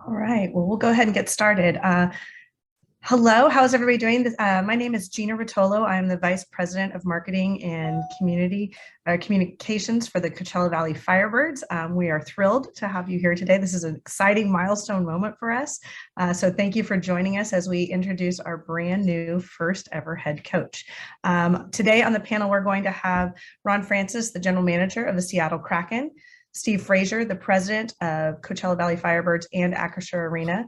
All right, well, we'll go ahead and get started. Hello, how's everybody doing? My name is Gina Rotolo. I am the Vice President of Marketing and Communications for the Coachella Valley Firebirds. We are thrilled to have you here today. This is an exciting milestone moment for us. So thank you for joining us as we introduce our brand new first ever head coach. Today on the panel, we're going to have Ron Francis, the General Manager of the Seattle Kraken, Steve Frazier, the President of Coachella Valley Firebirds and Acrisure Arena.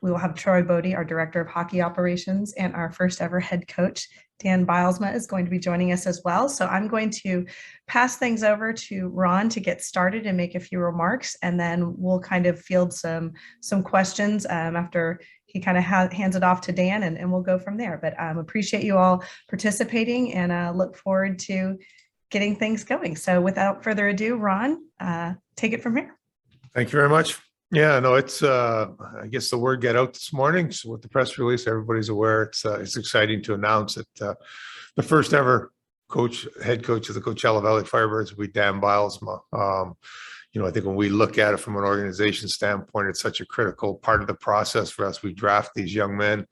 We will have Troy Bodie, our Director of Hockey Operations, and our first ever head coach, Dan Bylsma, is going to be joining us as well. So I'm going to pass things over to Ron to get started and make a few remarks, and then we'll kind of field some questions after he kind of hands it off to Dan, and we'll go from there. But appreciate you all participating and look forward to getting things going. So without further ado, Ron, take it from here. Thank you very much. Yeah, no, it's I guess the word got out this morning. So with the press release, everybody's aware. It's exciting to announce that the first ever head coach of the Coachella Valley Firebirds will be Dan Bylsma. I think when we look at it from an organization standpoint, it's such a critical part of the process for us. We draft these young men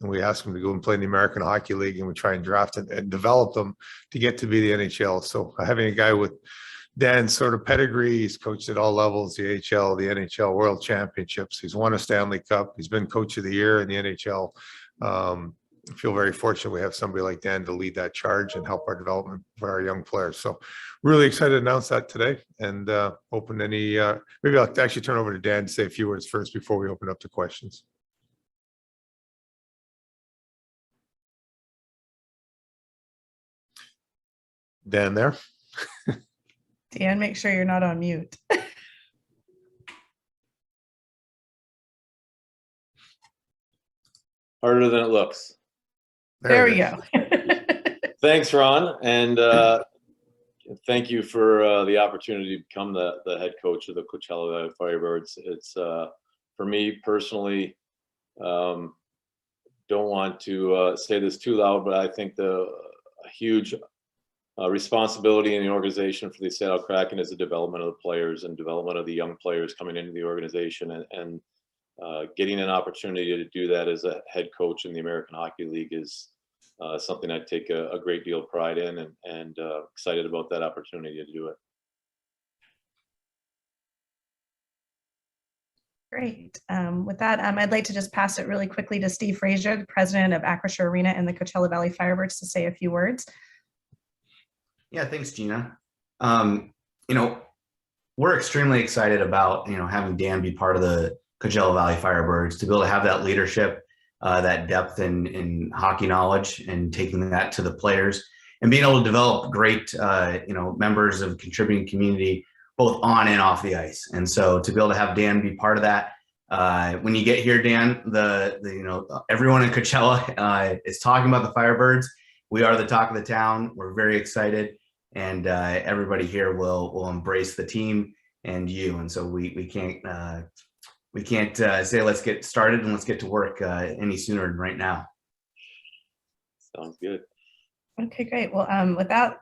and we ask them to go and play in the American Hockey League, and we try and draft and develop them to get to be the NHL. So having a guy with Dan's sort of pedigree, he's coached at all levels, the AHL, the NHL World Championships. He's won a Stanley Cup. He's been Coach of the Year in the NHL. I feel very fortunate we have somebody like Dan to lead that charge and help our development for our young players. So really excited to announce that today, and open any, maybe I'll actually turn over to Dan to say a few words first before we open up to questions. Dan there? Dan, make sure you're not on mute. Harder than it looks. There we go. Thanks, Ron. And thank you for the opportunity to become the head coach of the Coachella Valley Firebirds. It's, for me personally, don't want to say this too loud, but I think a huge responsibility in the organization for the Seattle Kraken is the development of the players and development of the young players coming into the organization, and getting an opportunity to do that as a head coach in the American Hockey League is something I take a great deal of pride in, and excited about that opportunity to do it. Great. With that, I'd like to just pass it really quickly to Steve Frazier, the President of Acrisure Arena and the Coachella Valley Firebirds, to say a few words. Yeah, thanks, Gina. We're extremely excited about, having Dan be part of the Coachella Valley Firebirds, to be able to have that leadership, that depth in hockey knowledge, and taking that to the players, and being able to develop great, members of contributing community, both on and off the ice. And so to be able to have Dan be part of that, when you get here, Dan, everyone in Coachella is talking about the Firebirds. We are the talk of the town. We're very excited. And everybody here will embrace the team and you. And so we can't say let's get started and let's get to work any sooner than right now. Sounds good. Okay, great. Well, I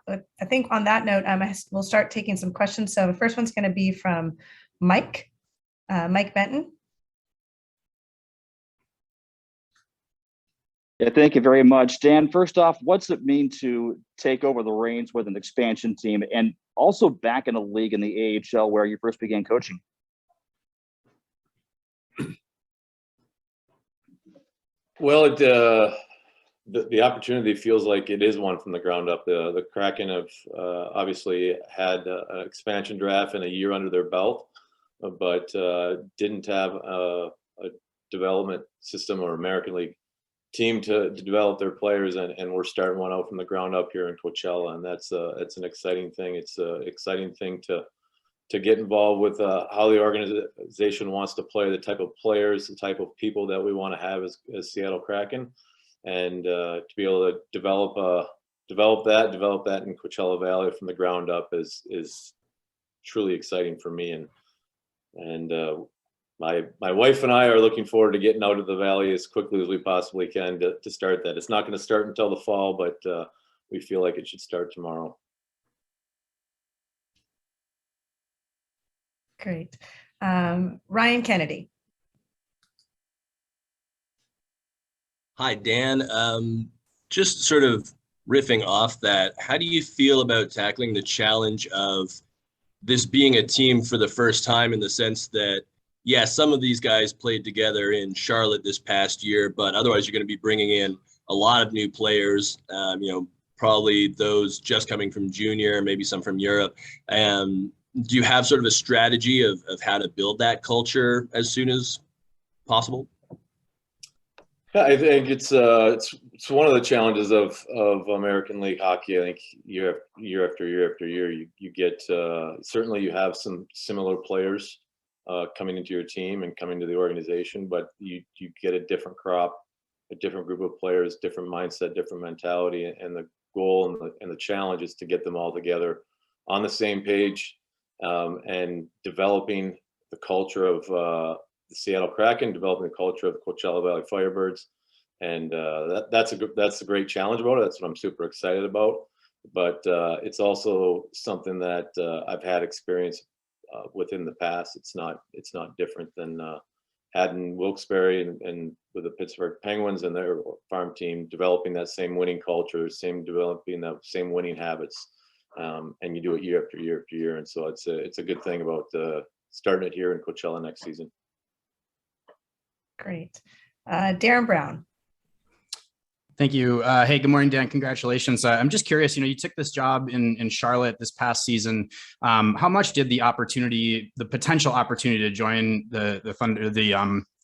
think on that note, we'll start taking some questions. So the first one's going to be from Mike Benton. Yeah, thank you very much, Dan. First off, what's it mean to take over the reins with an expansion team, and also back in a league in the AHL where you first began coaching? Well, the opportunity feels like it is one from the ground up. The Kraken have obviously had an expansion draft and a year under their belt, but didn't have a development system or American League team to develop their players, and we're starting one out from the ground up here in Coachella, and that's an exciting thing. It's an exciting thing to get involved with how the organization wants to play, the type of players, the type of people that we want to have as Seattle Kraken, and to be able to develop that in Coachella Valley from the ground up is truly exciting for me, and my wife and I are looking forward to getting out of the valley as quickly as we possibly can to start that. It's not going to start until the fall, but we feel like it should start tomorrow. Great. Ryan Kennedy. Hi, Dan. Just sort of riffing off that, how do you feel about tackling the challenge of this being a team for the first time, in the sense that, yeah, some of these guys played together in Charlotte this past year, but otherwise you're going to be bringing in a lot of new players, probably those just coming from junior, maybe some from Europe. Do you have sort of a strategy of how to build that culture as soon as possible? Yeah, I think it's one of the challenges of American League hockey. I think year after year, you get certainly you have some similar players coming into your team and coming to the organization, but you get a different crop, a different group of players, different mindset, different mentality, and the goal and the challenge is to get them all together on the same page and developing the culture of the Seattle Kraken, developing the culture of the Coachella Valley Firebirds, and that's a great challenge about it. That's what I'm super excited about. But it's also something that I've had experience within the past. It's not different than Haddon, Wilkes-Barre, and with the Pittsburgh Penguins and their farm team, developing that same winning culture, developing that same winning habits, and you do it year after year after year. And so it's a good thing about starting it here in Coachella next season. Great. Darren Brown. Thank you. Hey, good morning, Dan. Congratulations. I'm just curious, you touok this job in Charlotte this past season. How much did the potential opportunity to join the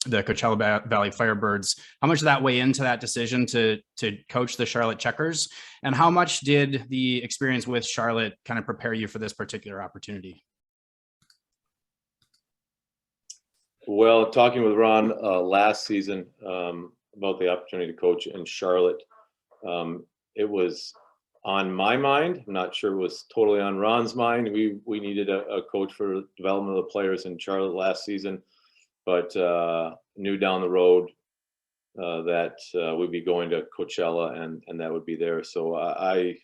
Coachella Valley Firebirds, how much did that weigh into that decision to coach the Charlotte Checkers? And how much did the experience with Charlotte kind of prepare you for this particular opportunity? Well, talking with Ron last season about the opportunity to coach in Charlotte, it was on my mind. I'm not sure it was totally on Ron's mind. We needed a coach for development of the players in Charlotte last season, but knew down the road that we'd be going to Coachella and that would be there. So I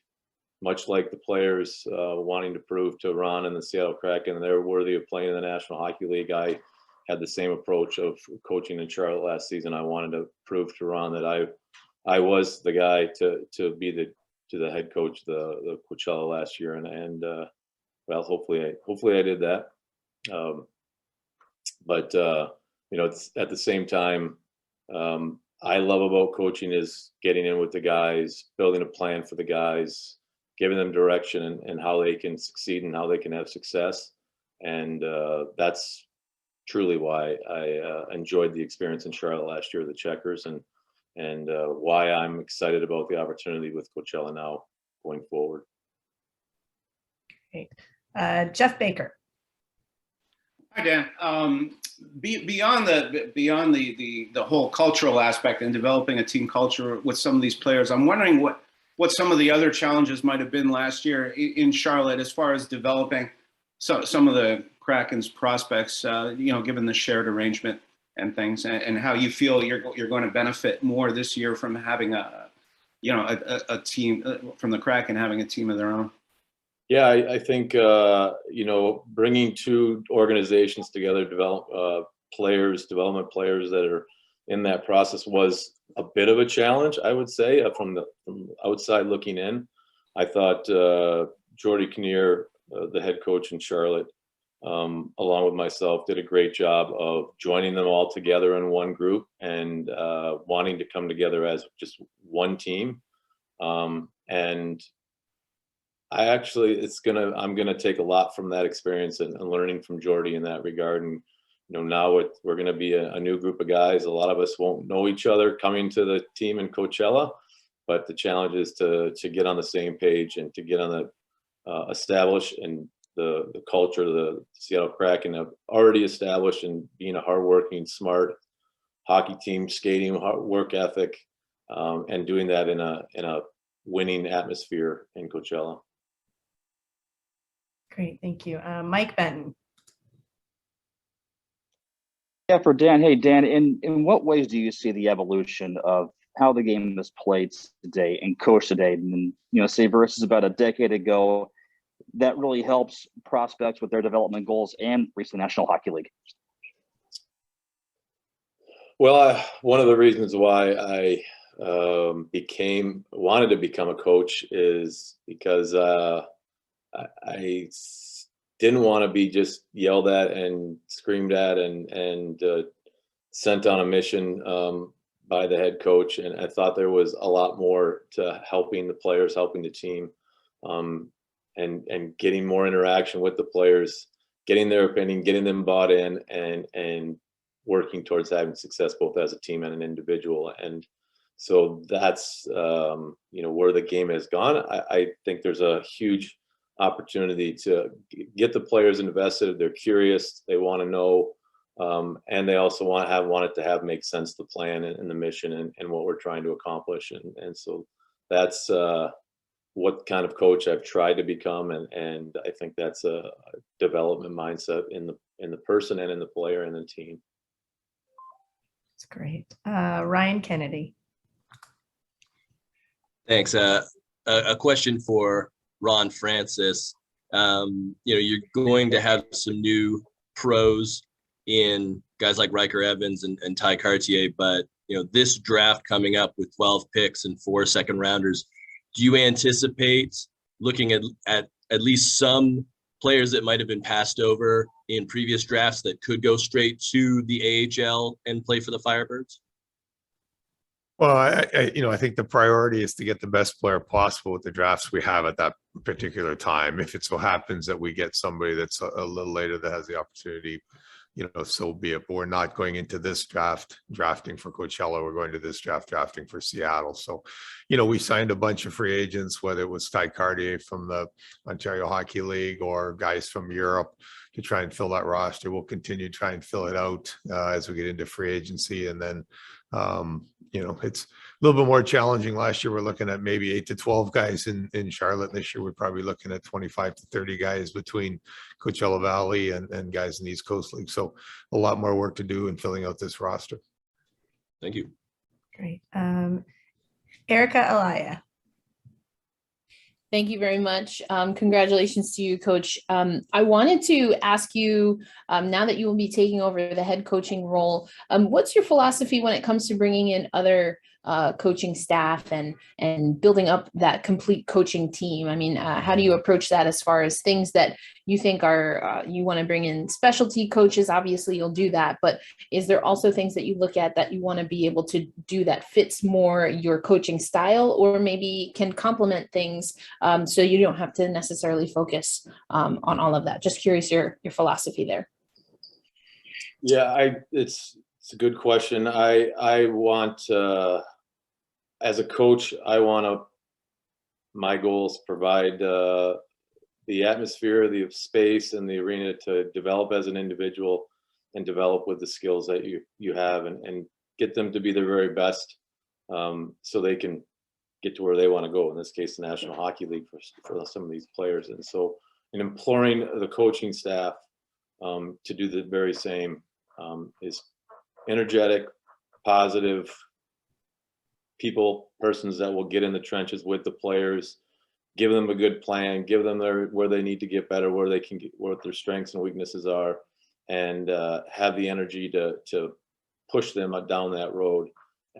much like the players wanting to prove to Ron and the Seattle Kraken they're worthy of playing in the National Hockey League, I had the same approach of coaching in Charlotte last season. I wanted to prove to Ron that I was the guy to be the head coach the Coachella last year, and well, hopefully I did that. But it's at the same time, I love about coaching is getting in with the guys, building a plan for the guys, giving them direction and how they can succeed and how they can have success, and that's truly why I enjoyed the experience in Charlotte last year with the Checkers, and why I'm excited about the opportunity with Coachella now going forward. Great. Jeff Baker. Hi, Dan. Beyond the whole cultural aspect and developing a team culture with some of these players, I'm wondering what some of the other challenges might have been last year in Charlotte as far as developing some of the Kraken's prospects, given the shared arrangement and things, and how you feel you're going to benefit more this year from having a team from the Kraken having a team of their own. Yeah, I think bringing two organizations together, development players that are in that process was a bit of a challenge, I would say, from outside looking in. I thought Jordy Kinnear, the head coach in Charlotte, along with myself, did a great job of joining them all together in one group and wanting to come together as just one team. And I'm gonna take a lot from that experience and learning from Jordy in that regard. And now we're gonna be a new group of guys. A lot of us won't know each other coming to the team in Coachella, but the challenge is to get on the same page and to get on the establish and the culture the Seattle Kraken have already established, and being a hardworking, smart hockey team, skating, work ethic, and doing that in a winning atmosphere in Coachella. Great, thank you. Mike Benton. Yeah, for Dan. Hey, Dan, in what ways do you see the evolution of how the game is played today and coached today? And say versus about a decade ago, that really helps prospects with their development goals and reach the National Hockey League? Well, one of the reasons why I wanted to become a coach is because I didn't want to be just yelled at and screamed at and sent on a mission by the head coach. And I thought there was a lot more to helping the players, helping the team, and getting more interaction with the players, getting their opinion, getting them bought in, and working towards having success both as a team and an individual. And so that's where the game has gone. I think there's a huge opportunity to get the players invested. They're curious, they want to know, and they also want it to have make sense, the plan and the mission and what we're trying to accomplish. And so that's what kind of coach I've tried to become, and I think that's a development mindset in the person and in the player and the team. That's great. Ryan Kennedy. Thanks. A question for Ron Francis. You're going to have some new pros in guys like Riker Evans and Ty Cartier, but this draft coming up with 12 picks and 4 second rounders, do you anticipate looking at least some players that might have been passed over in previous drafts that could go straight to the AHL and play for the Firebirds? Well, I think the priority is to get the best player possible with the drafts we have at that particular time. If it so happens that we get somebody that's a little later that has the opportunity, so be it. But we're not going into this draft drafting for Coachella. We're going to this draft drafting for Seattle. So, we signed a bunch of free agents, whether it was Ty Cartier from the Ontario Hockey League or guys from Europe, to try and fill that roster. We'll continue to try and fill it out as we get into free agency. And then, it's a little bit more challenging. Last year, we're looking at maybe 8 to 12 guys in Charlotte. This year, we're probably looking at 25 to 30 guys between Coachella Valley and guys in the East Coast League. So a lot more work to do in filling out this roster. Thank you. Great. Erica Ayala. Thank you very much. Congratulations to you, Coach. I wanted to ask you, now that you will be taking over the head coaching role, what's your philosophy when it comes to bringing in other coaching staff and building up that complete coaching team? I mean, how do you approach that as far as things that you think are, you want to bring in specialty coaches? Obviously, you'll do that, but is there also things that you look at that you want to be able to do that fits more your coaching style, or maybe can complement things so you don't have to necessarily focus on all of that? Just curious your philosophy there. Yeah, it's a good question. I want, as a coach, my goals provide the atmosphere, the space, and the arena to develop as an individual and develop with the skills that you have, and get them to be their very best, so they can get to where they want to go. In this case, the National Hockey League for some of these players. And so, in imploring the coaching staff to do the very same, is energetic, positive persons that will get in the trenches with the players, give them a good plan, give them where they need to get better, where they can get, what their strengths and weaknesses are, and have the energy to push them down that road.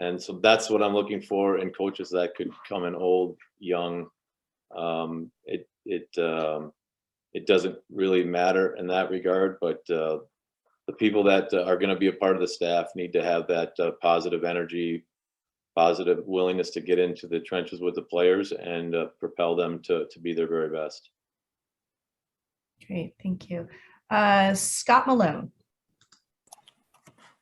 And so that's what I'm looking for in coaches that could come in old, young. It doesn't really matter in that regard, but the people that are going to be a part of the staff need to have that positive energy, positive willingness to get into the trenches with the players and propel them to be their very best. Great, thank you. Scott Malone.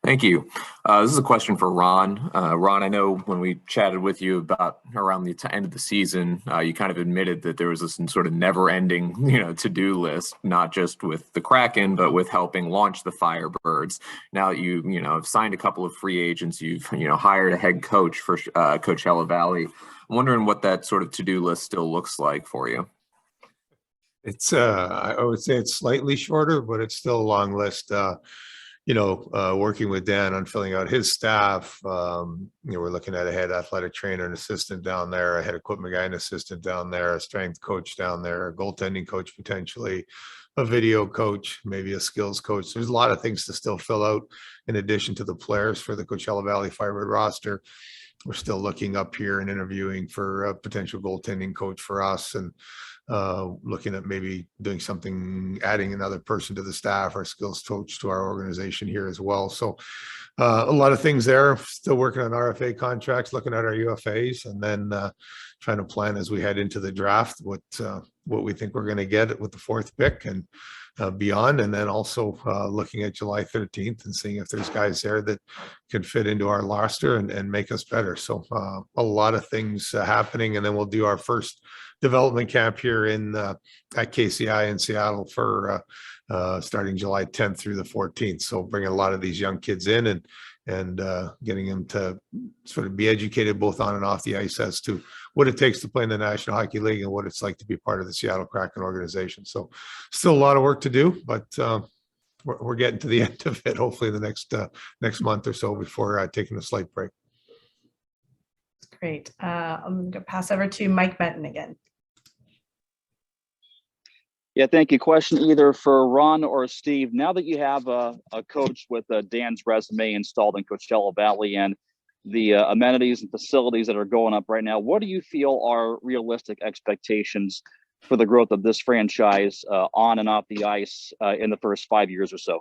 Thank you. This is a question for Ron. Ron, I know when we chatted with you about around the end of the season, you kind of admitted that there was this sort of never-ending, to-do list, not just with the Kraken, but with helping launch the Firebirds. Now that you have signed a couple of free agents, you've hired a head coach for Coachella Valley. I'm wondering what that sort of to-do list still looks like for you. It's I would say it's slightly shorter, but it's still a long list. working with Dan on filling out his staff. We're looking at a head athletic trainer and assistant down there, a head equipment guy and assistant down there, a strength coach down there, a goaltending coach potentially, a video coach, maybe a skills coach. There's a lot of things to still fill out in addition to the players for the Coachella Valley Firebird roster. We're still looking up here and interviewing for a potential goaltending coach for us, and looking at maybe doing something, adding another person to the staff or skills coach to our organization here as well. So a lot of things there. Still working on RFA contracts, looking at our UFAs, and then trying to plan as we head into the draft what we think we're going to get with the 4th pick and beyond, and then also looking at July 13th and seeing if there's guys there that can fit into our roster and make us better. So a lot of things happening, and then we'll do our first development camp here at KCI in Seattle for starting July 10th through the 14th. So bringing a lot of these young kids in and getting them to sort of be educated both on and off the ice as to what it takes to play in the National Hockey League and what it's like to be part of the Seattle Kraken organization. So still a lot of work to do, but we're getting to the end of it, hopefully the next month or so before taking a slight break. Great. I'm going to pass over to Mike Benton again. Yeah, thank you. Question either for Ron or Steve. Now that you have a coach with Dan's resume installed in Coachella Valley and the amenities and facilities that are going up right now, what do you feel are realistic expectations for the growth of this franchise on and off the ice in the first 5 years or so?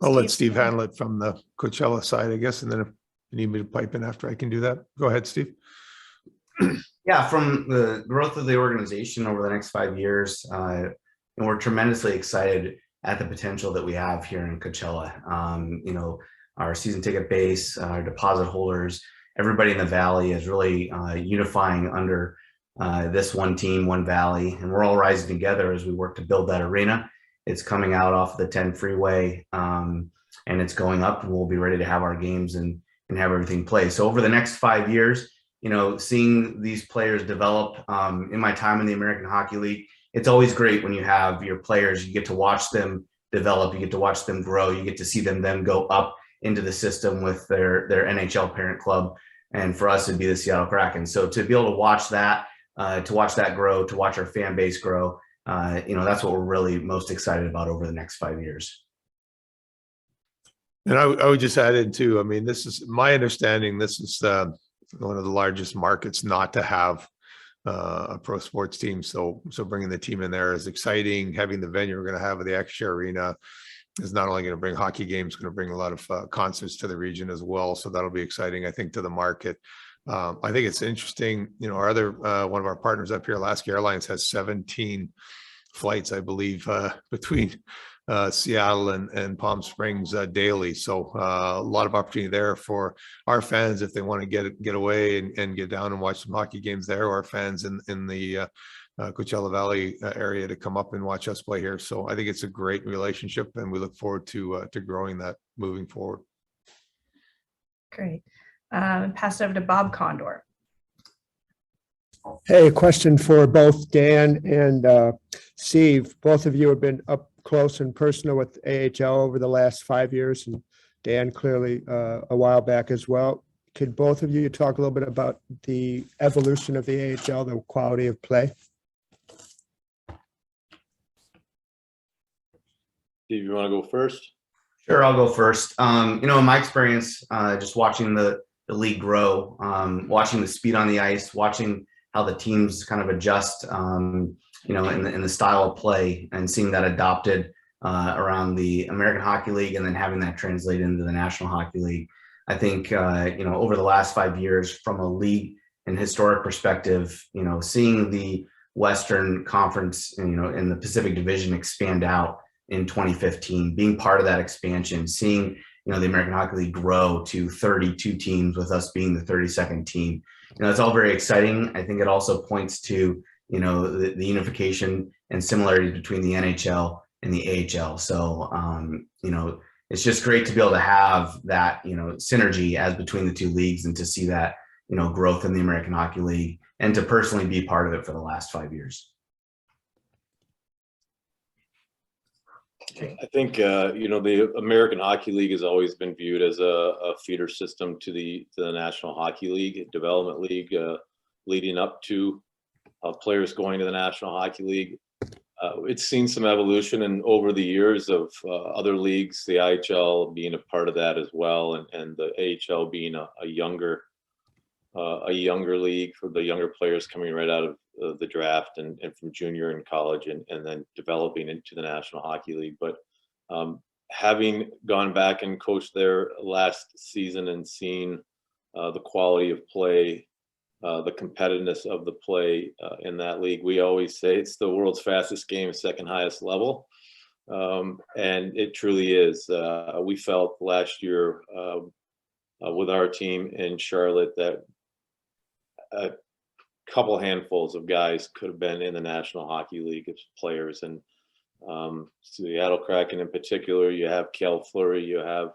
I'll let Steve handle it from the Coachella side, I guess, and then if you need me to pipe in after, I can do that. Go ahead, Steve. Yeah, from the growth of the organization over the next 5 years, and we're tremendously excited at the potential that we have here in Coachella. Our season ticket base, our deposit holders, everybody in the Valley is really unifying under this one team, one Valley, and we're all rising together as we work to build that arena. It's coming out off the 10 freeway, and it's going up, and we'll be ready to have our games and have everything play. So over the next 5 years, seeing these players develop, in my time in the American Hockey League, it's always great when you have your players, you get to watch them develop, you get to watch them grow, you get to see them then go up into the system with their NHL parent club. And for us, it'd be the Seattle Kraken. So to be able to watch that grow, to watch our fan base grow, that's what we're really most excited about over the next 5 years. And I would just add in too, I mean, this is my understanding, this is one of the largest markets not to have a pro sports team. So bringing the team in there is exciting. Having the venue we're going to have at the X-Share Arena is not only going to bring hockey games, going to bring a lot of concerts to the region as well. So that'll be exciting, I think, to the market. I think it's interesting. Our other one of our partners up here, Alaska Airlines, has 17 flights, I believe, between Seattle and Palm Springs daily. So a lot of opportunity there for our fans if they want to get away and get down and watch some hockey games there, or our fans in the Coachella Valley area to come up and watch us play here. So I think it's a great relationship, and we look forward to growing that moving forward. Great. Pass it over to Bob Condor. Hey, a question for both Dan and Steve. Both of you have been up close and personal with AHL over the last 5 years, and Dan clearly a while back as well. Could both of you talk a little bit about the evolution of the AHL, the quality of play? Steve, you want to go first? Sure, I'll go first. In my experience, just watching the league grow, watching the speed on the ice, watching how the teams kind of adjust, in the style of play, and seeing that adopted around the American Hockey League, and then having that translate into the National Hockey League. I think, over the last 5 years, from a league and historic perspective, seeing the Western Conference, in the Pacific Division expand out in 2015, being part of that expansion, seeing, the American Hockey League grow to 32 teams with us being the 32nd team. It's all very exciting. I think it also points to, the unification and similarities between the NHL and the AHL. So, it's just great to be able to have that, synergy as between the two leagues, and to see that, growth in the American Hockey League, and to personally be part of it for the last 5 years. I think the American Hockey League has always been viewed as a feeder system to the National Hockey League, development league, leading up to players going to the National Hockey League. It's seen some evolution and over the years of other leagues, the IHL being a part of that as well, and the AHL being a younger league for the younger players coming right out of the draft and from junior and college and then developing into the National Hockey League. But having gone back and coached there last season and seen the quality of play, the competitiveness of the play in that league, we always say it's the world's fastest game, second highest level. And it truly is. We felt last year with our team in Charlotte that a couple handfuls of guys could have been in the National Hockey League as players. And Seattle Kraken in particular, you have Cal Fleury, you have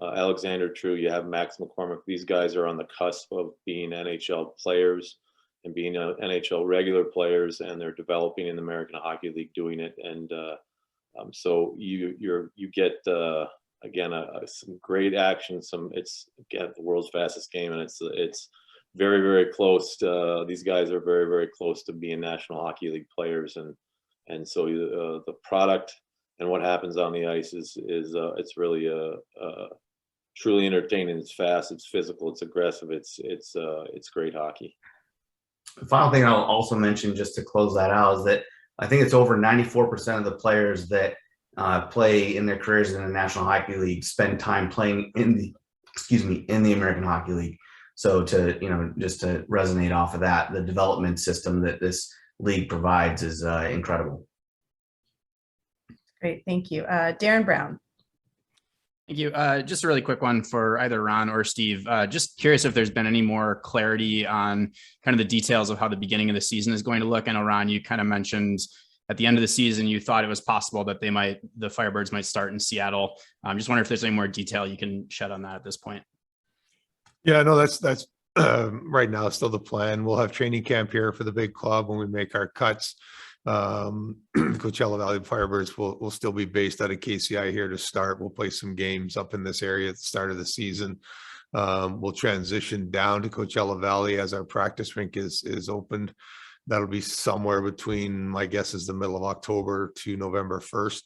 Alexander True, you have Max McCormick. These guys are on the cusp of being NHL players and being NHL regular players, and they're developing in the American Hockey League doing it. And so you get again some great action. It's again the world's fastest game, and it's very, very close. These guys are very, very close to being National Hockey League players, and so the product and what happens on the ice is it's really truly entertaining. It's fast, it's physical, it's aggressive, it's great hockey. The final thing I'll also mention, just to close that out, is that I think it's over 94% of the players that play in their careers in the National Hockey League spend time playing in the American Hockey League. So just to resonate off of that, the development system that this league provides is incredible. Great, thank you. Darren Brown. Thank you. Just a really quick one for either Ron or Steve. Just curious if there's been any more clarity on kind of the details of how the beginning of the season is going to look. I know, Ron, you kind of mentioned at the end of the season, you thought it was possible that the Firebirds might start in Seattle. Just wonder if there's any more detail you can shed on that at this point. Yeah, no, that's right now still the plan. We'll have training camp here for the big club when we make our cuts. Coachella Valley Firebirds will still be based out of KCI here to start. We'll play some games up in this area at the start of the season. We'll transition down to Coachella Valley as our practice rink is opened. That'll be somewhere between, my guess is the middle of October to November 1st.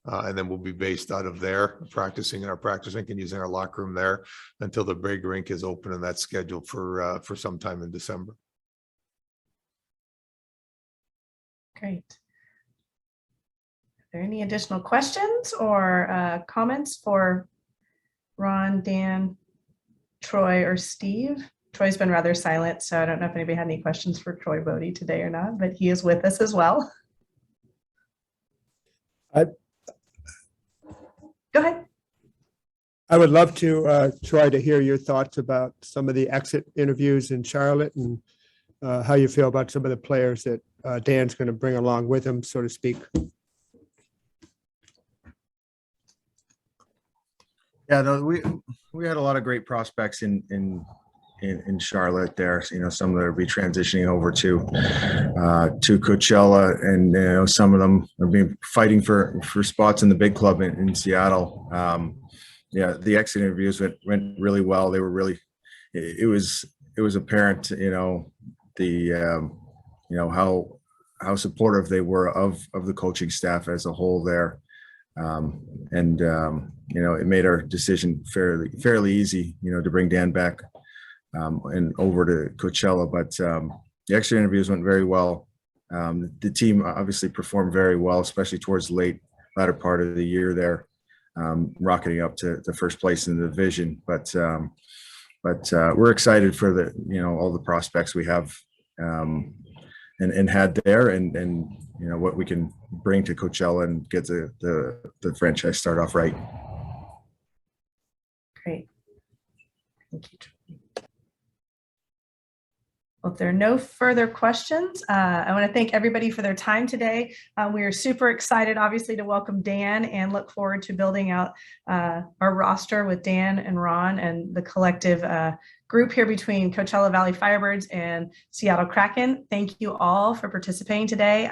And then we'll be based out of there, practicing in our practice rink and using our locker room there until the big rink is open, and that's scheduled for sometime in December. Great. Are there any additional questions or comments for Ron, Dan, Troy, or Steve? Troy's been rather silent, so I don't know if anybody had any questions for Troy Bodie today or not, but he is with us as well. Go ahead. I would love to, Troy, to hear your thoughts about some of the exit interviews in Charlotte and how you feel about some of the players that Dan's going to bring along with him, so to speak. Yeah, no, we had a lot of great prospects in Charlotte there. Some that will be transitioning over to Coachella, and some of them are fighting for spots in the big club in Seattle. Yeah, the exit interviews went really well. They were really, it was apparent, how supportive they were of the coaching staff as a whole there. It made our decision fairly easy, to bring Dan back and over to Coachella. But the extra interviews went very well. The team obviously performed very well, especially towards the latter part of the year there, rocketing up to first place in the division. But we're excited for all the prospects we have and had there, and what we can bring to Coachella and get the franchise start off right. Great. Thank you. Well, if there are no further questions, I want to thank everybody for their time today. We are super excited, obviously, to welcome Dan and look forward to building out our roster with Dan and Ron and the collective group here between Coachella Valley Firebirds and Seattle Kraken. Thank you all for participating today.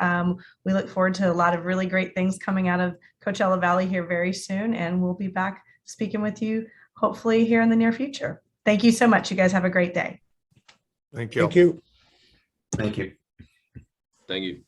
We look forward to a lot of really great things coming out of Coachella Valley here very soon, and we'll be back speaking with you hopefully here in the near future. Thank you so much. You guys have a great day. Thank you. Thank you. Thank you. Thank you.